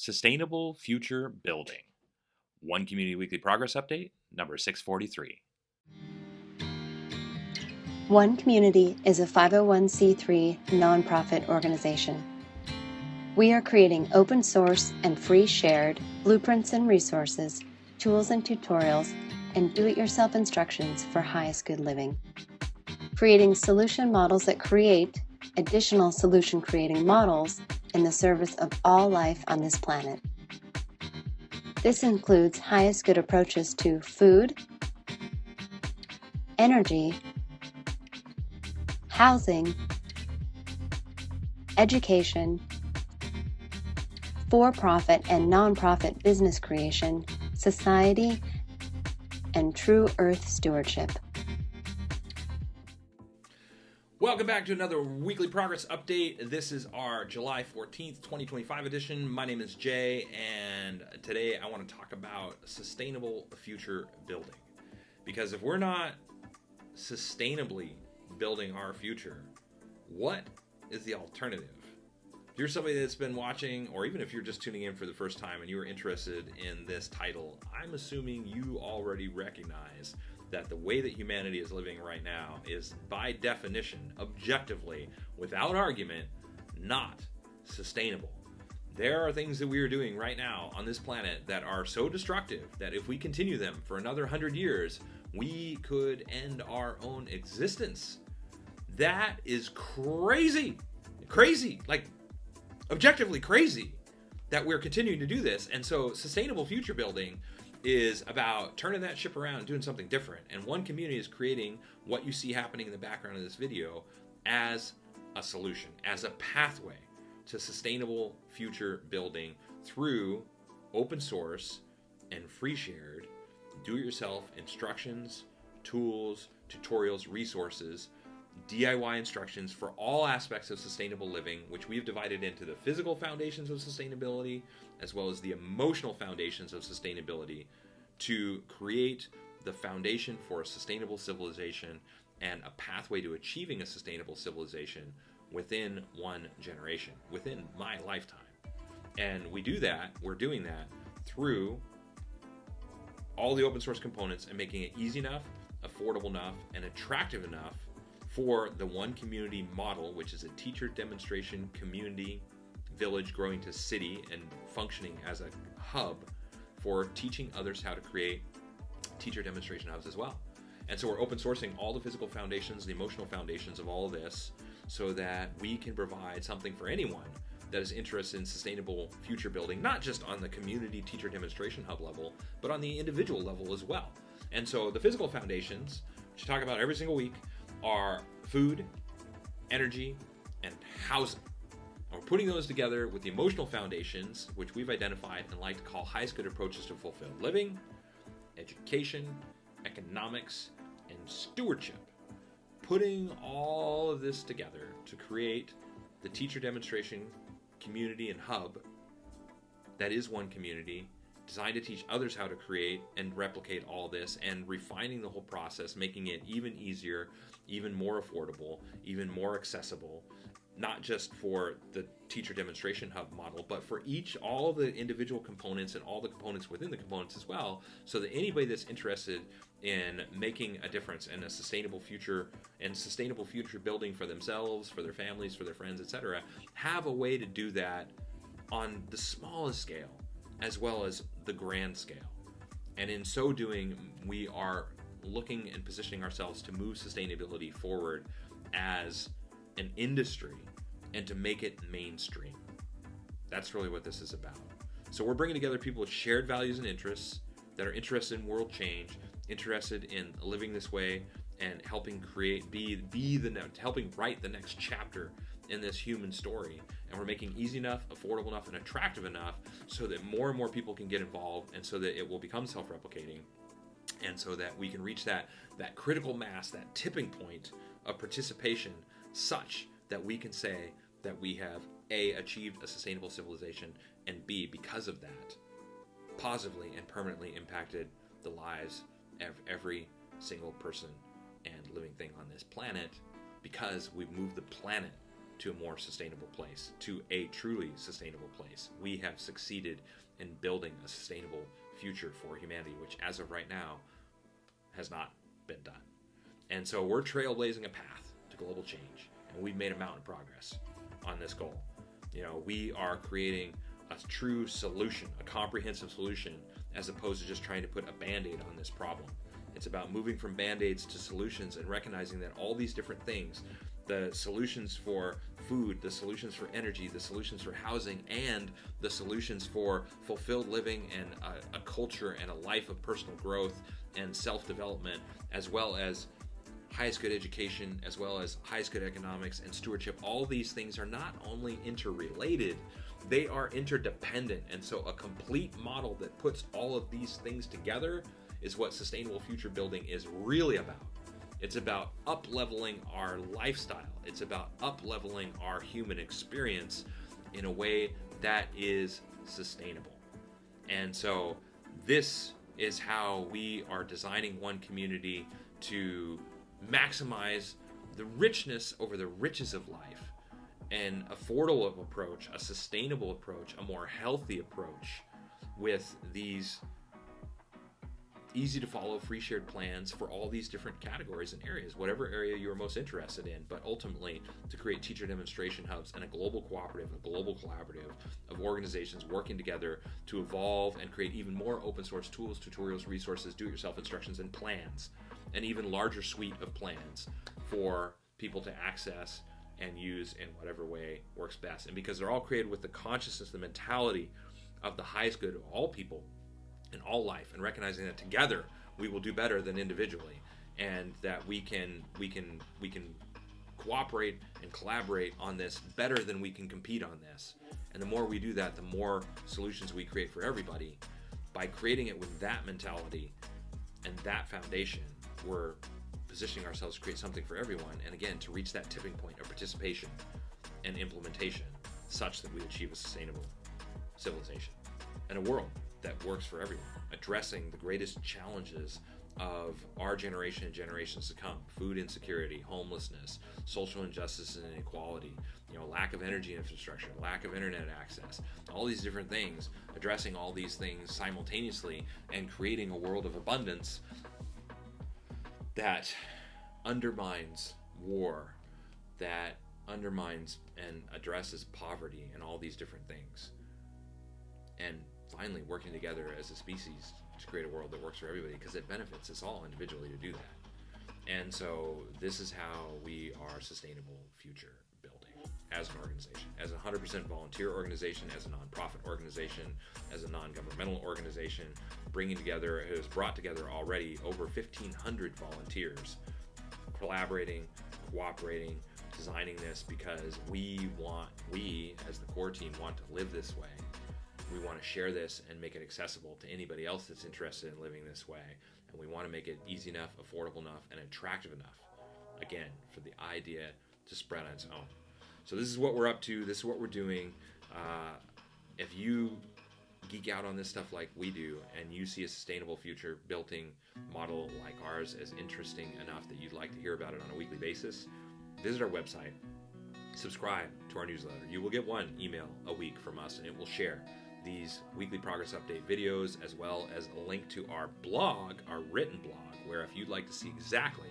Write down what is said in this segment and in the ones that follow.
Sustainable Future Building. One Community Weekly Progress Update, number 643. One Community is a 501c3 nonprofit organization. We are creating open source and free shared blueprints and resources, tools and tutorials, and do-it-yourself instructions for highest good living. Creating solution models that create additional solution creating models in the service of all life on this planet. This includes highest good approaches to food, energy, housing, education, for-profit and non-profit business creation, society, and true earth stewardship. Welcome back to another weekly progress update. This is our July 14th, 2025 edition. My name is Jay, and today I want to talk about sustainable future building. Because if we're not sustainably building our future, what is the alternative? If you're somebody that's been watching, or even if you're just tuning in for the first time and you are interested in this title, I'm assuming you already recognize that the way that humanity is living right now is, by definition, objectively, without argument, not sustainable. There are things that we are doing right now on this planet that are so destructive that if we continue them for another 100 years, we could end our own existence. That is crazy. Crazy. Like, objectively crazy that we're continuing to do this. And so sustainable future building is about turning that ship around and doing something different. And One Community is creating what you see happening in the background of this video as a solution, as a pathway to sustainable future building through open source and free shared do-it-yourself instructions, tools, tutorials, resources, DIY instructions for all aspects of sustainable living, which we've divided into the physical foundations of sustainability as well as the emotional foundations of sustainability to create the foundation for a sustainable civilization and a pathway to achieving a sustainable civilization within one generation, within my lifetime. And we're doing that through all the open source components and making it easy enough, affordable enough, and attractive enough for the One Community model, which is a teacher demonstration community village growing to city and functioning as a hub for teaching others how to create teacher demonstration hubs as well. And so we're open sourcing all the physical foundations, the emotional foundations of all of this so that we can provide something for anyone that is interested in sustainable future building, not just on the community teacher demonstration hub level, but on the individual level as well. And so the physical foundations, which I talk about every single week, are food, energy, and housing. And we're putting those together with the emotional foundations, which we've identified and like to call highest good approaches to fulfilled living, education, economics, and stewardship. Putting all of this together to create the teacher demonstration community and hub that is One Community, designed to teach others how to create and replicate all this, and refining the whole process, making it even easier, even more affordable, even more accessible, not just for the teacher demonstration hub model, but for all the individual components and all the components within the components as well, so that anybody that's interested in making a difference in a sustainable future and sustainable future building for themselves, for their families, for their friends, etc., have a way to do that on the smallest scale as well as the grand scale. And in so doing, we are looking and positioning ourselves to move sustainability forward as an industry and to make it mainstream. That's really what this is about. So we're bringing together people with shared values and interests that are interested in world change, interested in living this way, and helping helping write the next chapter in this human story. And we're making easy enough, affordable enough, and attractive enough so that more and more people can get involved, and so that it will become self-replicating, and so that we can reach that critical mass, that tipping point of participation, such that we can say that we have A, achieved a sustainable civilization, and B, because of that, positively and permanently impacted the lives of every single person and living thing on this planet, because we've moved the planet to a more sustainable place, to a truly sustainable place. We have succeeded in building a sustainable future for humanity, which as of right now has not been done. And so we're trailblazing a path to global change, and we've made a mountain of progress on this goal. We are creating a true solution, a comprehensive solution, as opposed to just trying to put a Band-Aid on this problem. It's about moving from Band-Aids to solutions and recognizing that all these different things, the solutions for food, the solutions for energy, the solutions for housing, and the solutions for fulfilled living and a culture and a life of personal growth and self-development, as well as highest good education, as well as highest good economics and stewardship, all these things are not only interrelated, they are interdependent. And so a complete model that puts all of these things together is what sustainable future building is really about. It's about up-leveling our lifestyle. It's about up-leveling our human experience in a way that is sustainable. And so this is how we are designing one community to maximize the richness over the riches of life, an affordable approach, a sustainable approach, a more healthy approach with these easy to follow free shared plans for all these different categories and areas, whatever area you're most interested in, but ultimately to create teacher demonstration hubs and a global cooperative, a global collaborative of organizations working together to evolve and create even more open source tools, tutorials, resources, do-it-yourself instructions, and plans, an even larger suite of plans for people to access and use in whatever way works best. And because they're all created with the consciousness, the mentality of the highest good of all people in all life, and recognizing that together we will do better than individually, and that we can cooperate and collaborate on this better than we can compete on this. And the more we do that, the more solutions we create for everybody. By creating it with that mentality and that foundation, we're positioning ourselves to create something for everyone, and again, to reach that tipping point of participation and implementation such that we achieve a sustainable civilization and a world that works for everyone, addressing the greatest challenges of our generation and generations to come: food insecurity, homelessness, social injustice and inequality, lack of energy infrastructure, lack of internet access, all these different things, addressing all these things simultaneously and creating a world of abundance that undermines war, that undermines and addresses poverty and all these different things. And finally, working together as a species to create a world that works for everybody, because it benefits us all individually to do that. And so this is how we are sustainable future building as an organization, as a 100% volunteer organization, as a nonprofit organization, as a non-governmental organization, it has brought together already over 1,500 volunteers, collaborating, cooperating, designing this because we as the core team want to live this way. We want to share this and make it accessible to anybody else that's interested in living this way. And we want to make it easy enough, affordable enough, and attractive enough, again, for the idea to spread on its own. So this is what we're up to. This is what we're doing. If you geek out on this stuff like we do, and you see a sustainable future building model like ours as interesting enough that you'd like to hear about it on a weekly basis, visit our website, subscribe to our newsletter. You will get one email a week from us, and it will share these weekly progress update videos, as well as a link to our blog, our written blog, where if you'd like to see exactly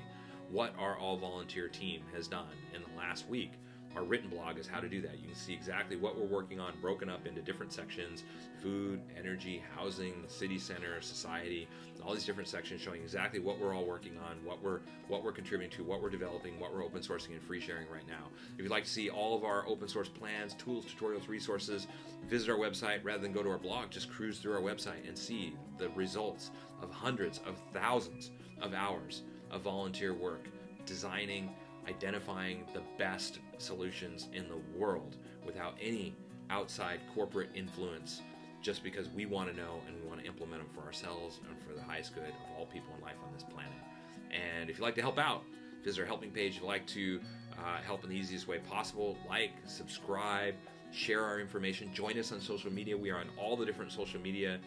what our all-volunteer team has done in the last week, our written blog is how to do that. You can see exactly what we're working on, broken up into different sections: food, energy, housing, city center, society, all these different sections showing exactly what we're all working on, what we're contributing to, what we're developing, what we're open sourcing and free sharing right now. If you'd like to see all of our open source plans, tools, tutorials, resources, visit our website. Rather than go to our blog, just cruise through our website and see the results of hundreds of thousands of hours of volunteer work, designing, identifying the best solutions in the world without any outside corporate influence, just because we want to know and we want to implement them for ourselves and for the highest good of all people in life on this planet. And if you'd like to help out, visit our helping page. If you'd like to help in the easiest way possible, like, subscribe, share our information, join us on social media. We are on all the different social media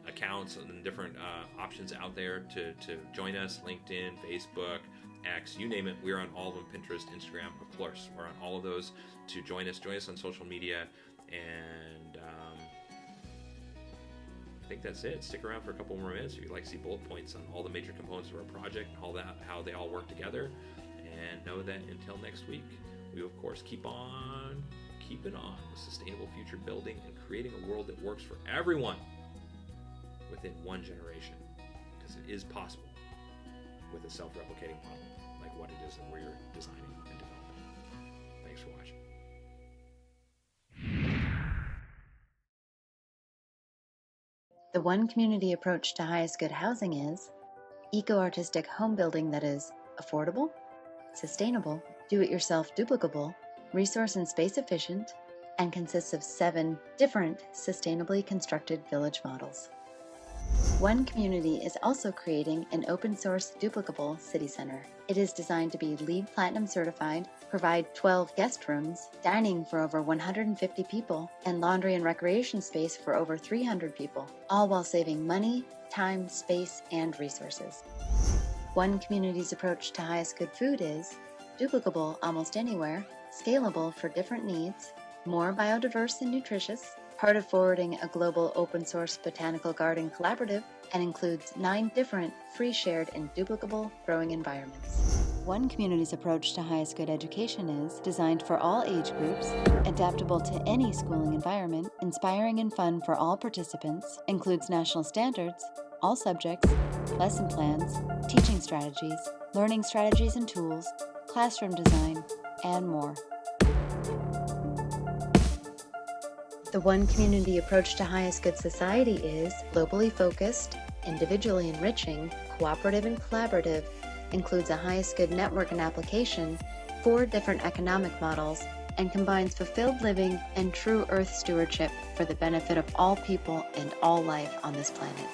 accounts and different options out there to join us: LinkedIn, Facebook, X, you name it. We're on all of them, Pinterest, Instagram, of course. We're on all of those to join us on social media. And I think that's it. Stick around for a couple more minutes if you'd like to see bullet points on all the major components of our project and all that, how they all work together. And know that until next week, we of course keep on keeping on with sustainable future building and creating a world that works for everyone within one generation, because it is possible with a self-replicating model like what it is that we're designing and developing. Thanks for watching. The one community approach to highest good housing is eco-artistic home building that is affordable, sustainable, do-it-yourself duplicable, resource and space efficient, and consists of 7 different sustainably constructed village models. One Community is also creating an open-source duplicable city center. It is designed to be LEED Platinum certified, provide 12 guest rooms, dining for over 150 people, and laundry and recreation space for over 300 people, all while saving money, time, space, and resources. One Community's approach to highest good food is duplicable almost anywhere, scalable for different needs, more biodiverse and nutritious, part of forwarding a global open-source botanical garden collaborative, and includes 9 different free, shared, and duplicable growing environments. One Community's approach to highest good education is designed for all age groups, adaptable to any schooling environment, inspiring and fun for all participants, includes national standards, all subjects, lesson plans, teaching strategies, learning strategies and tools, classroom design, and more. The One Community approach to highest good society is globally focused, individually enriching, cooperative and collaborative, includes a highest good network and application, 4 different economic models, and combines fulfilled living and true earth stewardship for the benefit of all people and all life on this planet.